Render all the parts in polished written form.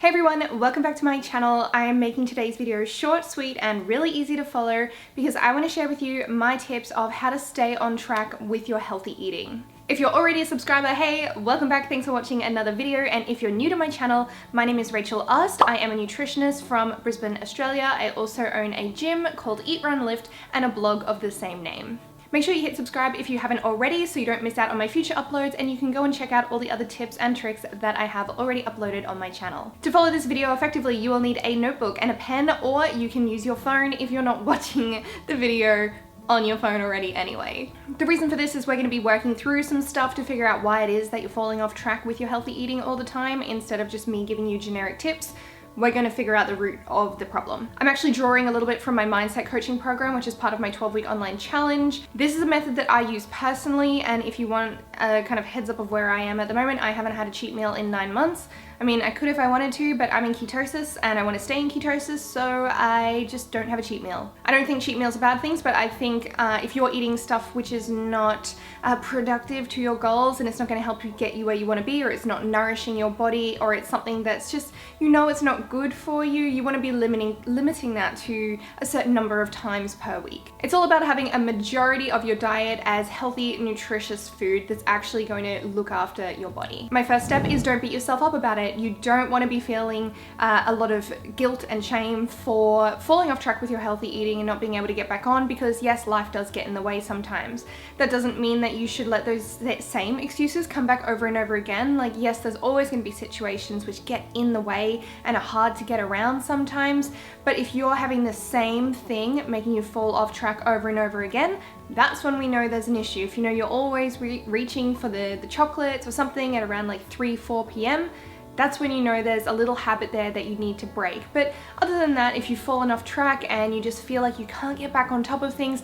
Hey everyone, welcome back to my channel. I am making today's video short, sweet, and really easy to follow because I want to share with you my tips of how to stay on track with your healthy eating. If you're already a subscriber, hey, welcome back, thanks for watching another video, and if you're new to my channel, my name is Aust. I am a nutritionist from Brisbane, Australia. I also own a gym called Eat, Run, Lift and a blog of the same name. Make sure you hit subscribe if you haven't already so you don't miss out on my future uploads, and you can go and check out all the other tips and tricks that I have already uploaded on my channel. To follow this video effectively, you will need a notebook and a pen, or you can use your phone if you're not watching the video on your phone already anyway. The reason for this is we're going to be working through some stuff to figure out why it is that you're falling off track with your healthy eating all the time. Instead of just me giving you generic tips, we're going to figure out the root of the problem. I'm actually drawing a little bit from my mindset coaching program, which is part of my 12-week online challenge. This is a method that I use personally, and if you want a kind of heads up of where I am at the moment, I haven't had a cheat meal in 9 months. I mean, I could if I wanted to, but I'm in ketosis and I want to stay in ketosis, so I just don't have a cheat meal. I don't think cheat meals are bad things, but I think if you're eating stuff which is not productive to your goals and it's not going to help you get you where you want to be, or it's not nourishing your body, or it's something that's just, you know, it's not good for you, you want to be limiting that to a certain number of times per week. It's all about having a majority of your diet as healthy, nutritious food that's actually going to look after your body. My first step is don't beat yourself up about it. You don't want to be feeling a lot of guilt and shame for falling off track with your healthy eating and not being able to get back on, because yes, life does get in the way sometimes. That doesn't mean that you should let those same excuses come back over and over again. Like, yes, there's always going to be situations which get in the way and are hard to get around sometimes, but if you're having the same thing making you fall off track over and over again, that's when we know there's an issue. If you know you're always reaching for the chocolates or something at around like 3-4 p.m, that's when you know there's a little habit there that you need to break. But other than that, if you've fallen off track and you just feel like you can't get back on top of things,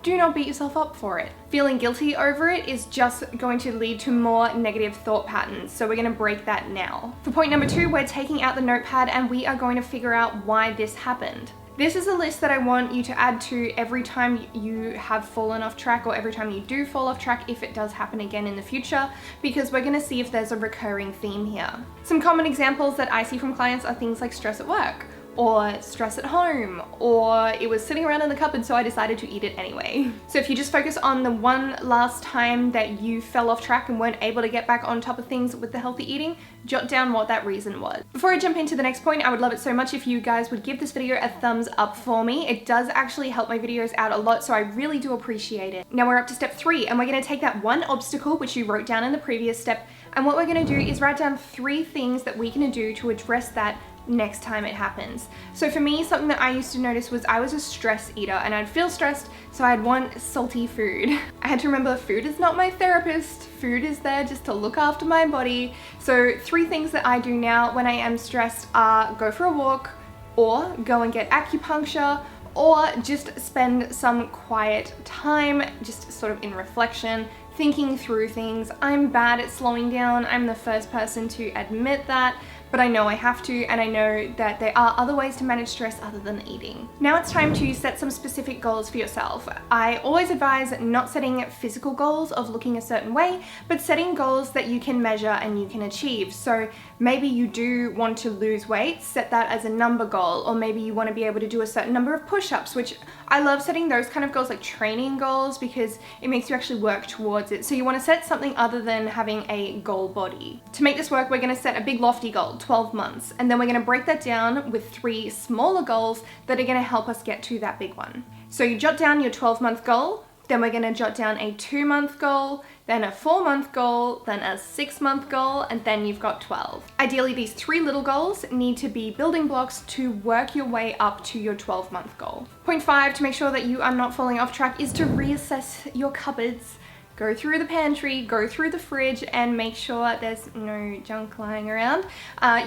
do not beat yourself up for it. Feeling guilty over it is just going to lead to more negative thought patterns, so we're going to break that now. For point number 2, we're taking out the notepad and we are going to figure out why this happened. This is a list that I want you to add to every time you have fallen off track, or every time you do fall off track, if it does happen again in the future, because we're going to see if there's a recurring theme here. Some common examples that I see from clients are things like stress at work, or stress at home, or it was sitting around in the cupboard so I decided to eat it anyway. So if you just focus on the one last time that you fell off track and weren't able to get back on top of things with the healthy eating, jot down what that reason was. Before I jump into the next point, I would love it so much if you guys would give this video a thumbs up for me. It does actually help my videos out a lot, so I really do appreciate it. Now we're up to step 3, and we're going to take that one obstacle which you wrote down in the previous step, and what we're going to do is write down 3 things that we can do to address that next time it happens. So for me, something that I used to notice was I was a stress eater, and I'd feel stressed, so I'd want salty food. I had to remember food is not my therapist. Food is there just to look after my body. So 3 things that I do now when I am stressed are go for a walk, or go and get acupuncture, or just spend some quiet time just sort of in reflection, thinking through things. I'm bad at slowing down. I'm the first person to admit that, but I know I have to, and I know that there are other ways to manage stress other than eating. Now it's time to set some specific goals for yourself. I always advise not setting physical goals of looking a certain way, but setting goals that you can measure and you can achieve. So maybe you do want to lose weight, set that as a number goal, or maybe you want to be able to do a certain number of push-ups, which I love setting those kind of goals, like training goals, because it makes you actually work towards it. So you want to set something other than having a goal body. To make this work, we're going to set a big lofty goal, 12 months, and then we're going to break that down with 3 smaller goals that are going to help us get to that big one. So you jot down your 12-month goal, then we're going to jot down a 2-month goal, then a 4-month goal, then a 6-month goal, and then you've got 12. Ideally, these 3 little goals need to be building blocks to work your way up to your 12-month goal. Point 5, to make sure that you are not falling off track, is to reassess your cupboards. Go through the pantry, go through the fridge, and make sure there's no junk lying around.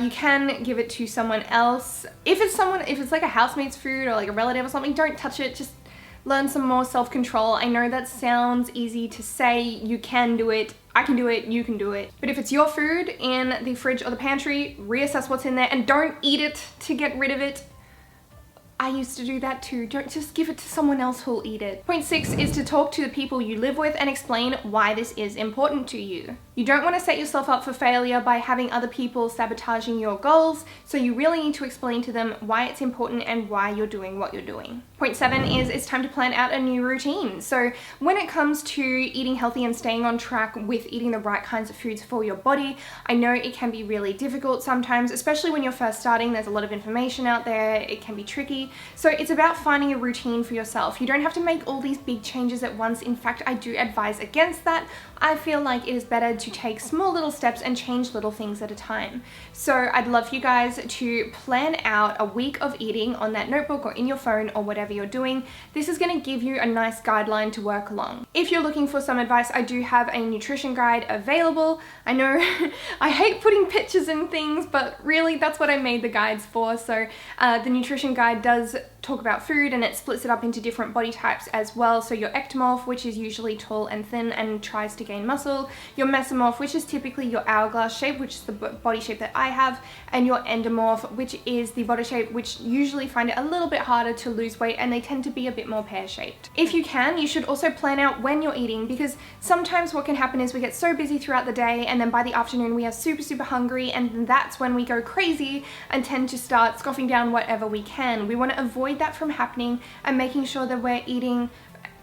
You can give it to someone else. If it's like a housemate's food or like a relative or something, don't touch it. Just learn some more self-control. I know that sounds easy to say. You can do it. I can do it. You can do it. But if it's your food in the fridge or the pantry, reassess what's in there and don't eat it to get rid of it. I used to do that too. Don't just give it to someone else who'll eat it. Point 6 is to talk to the people you live with and explain why this is important to you. You don't want to set yourself up for failure by having other people sabotaging your goals, so you really need to explain to them why it's important and why you're doing what you're doing. Point 7 is it's time to plan out a new routine. So when it comes to eating healthy and staying on track with eating the right kinds of foods for your body, I know it can be really difficult sometimes, especially when you're first starting. There's a lot of information out there. It can be tricky. So it's about finding a routine for yourself. You don't have to make all these big changes at once. In fact, I do advise against that. I feel like it is better to take small little steps and change little things at a time. So I'd love for you guys to plan out a week of eating on that notebook or in your phone or whatever you're doing. This is going to give you a nice guideline to work along. If you're looking for some advice, I do have a nutrition guide available. I know I hate putting pictures in things, but really that's what I made the guides for. So the nutrition guide does talk about food, and it splits it up into different body types as well. So your ectomorph, which is usually tall and thin and tries to gain muscle, your mesomorph, which is typically your hourglass shape, which is the body shape that I have, and your endomorph, which is the body shape which usually find it a little bit harder to lose weight, and they tend to be a bit more pear-shaped. If you can, you should also plan out when you're eating, because sometimes what can happen is we get so busy throughout the day, and then by the afternoon we are super hungry, and that's when we go crazy and tend to start scoffing down whatever we can. We want to avoid that from happening and making sure that we're eating,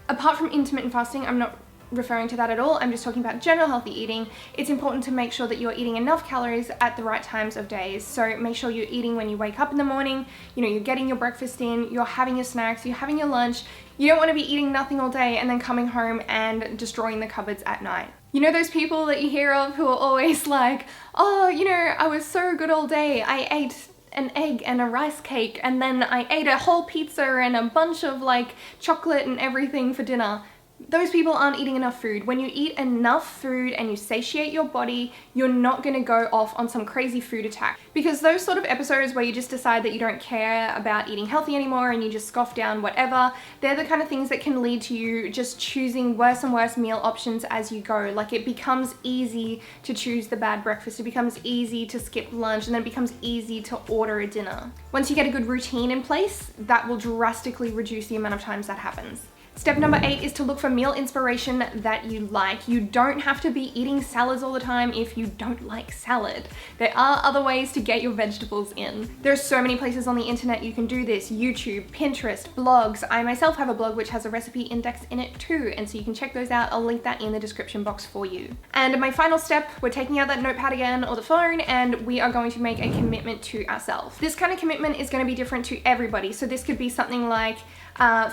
apart from intermittent fasting, I'm not referring to that at all, I'm just talking about general healthy eating. It's important to make sure that you're eating enough calories at the right times of days. So make sure you're eating when you wake up in the morning, you know, you're getting your breakfast in, you're having your snacks, you're having your lunch. You don't want to be eating nothing all day and then coming home and destroying the cupboards at night. You know those people that you hear of who are always like, oh, you know, I was so good all day. I ate an egg and a rice cake, and then I ate a whole pizza and a bunch of like chocolate and everything for dinner. Those people aren't eating enough food. When you eat enough food and you satiate your body, you're not going to go off on some crazy food attack. Because those sort of episodes where you just decide that you don't care about eating healthy anymore and you just scoff down whatever, they're the kind of things that can lead to you just choosing worse and worse meal options as you go. Like, it becomes easy to choose the bad breakfast, it becomes easy to skip lunch, and then it becomes easy to order a dinner. Once you get a good routine in place, that will drastically reduce the amount of times that happens. Step number 8 is to look for meal inspiration that you like. You don't have to be eating salads all the time if you don't like salad. There are other ways to get your vegetables in. There are so many places on the internet you can do this: YouTube, Pinterest, blogs. I myself have a blog which has a recipe index in it too, and so you can check those out. I'll link that in the description box for you. And my final step, we're taking out that notepad again or the phone, and we are going to make a commitment to ourselves. This kind of commitment is going to be different to everybody. So this could be something like,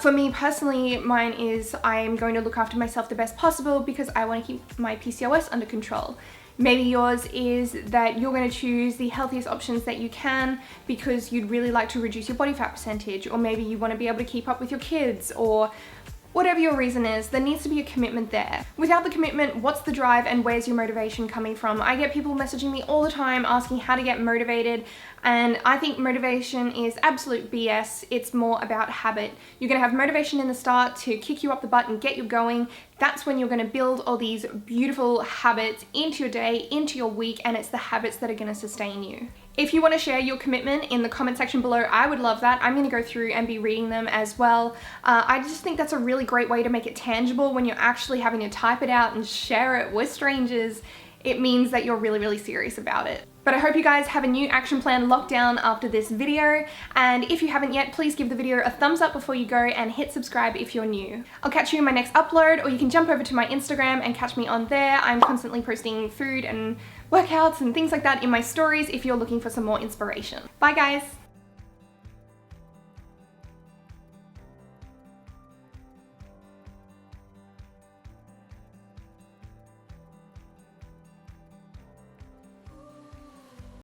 for me personally, mine is I'm going to look after myself the best possible because I want to keep my PCOS under control. Maybe yours is that you're going to choose the healthiest options that you can because you'd really like to reduce your body fat percentage, or maybe you want to be able to keep up with your kids, or whatever your reason is, there needs to be a commitment there. Without the commitment, what's the drive and where's your motivation coming from? I get people messaging me all the time asking how to get motivated, and I think motivation is absolute BS. It's more about habit. You're gonna have motivation in the start to kick you up the butt and get you going. That's when you're gonna build all these beautiful habits into your day, into your week, and it's the habits that are gonna sustain you. If you want to share your commitment in the comment section below, I would love that. I'm going to go through and be reading them as well. I just think that's a really great way to make it tangible when you're actually having to type it out and share it with strangers. It means that you're really serious about it. But I hope you guys have a new action plan locked down after this video, and if you haven't yet, please give the video a thumbs up before you go and hit subscribe if you're new. I'll catch you in my next upload, or you can jump over to my Instagram and catch me on there. I'm constantly posting food and workouts and things like that in my stories if you're looking for some more inspiration. Bye guys!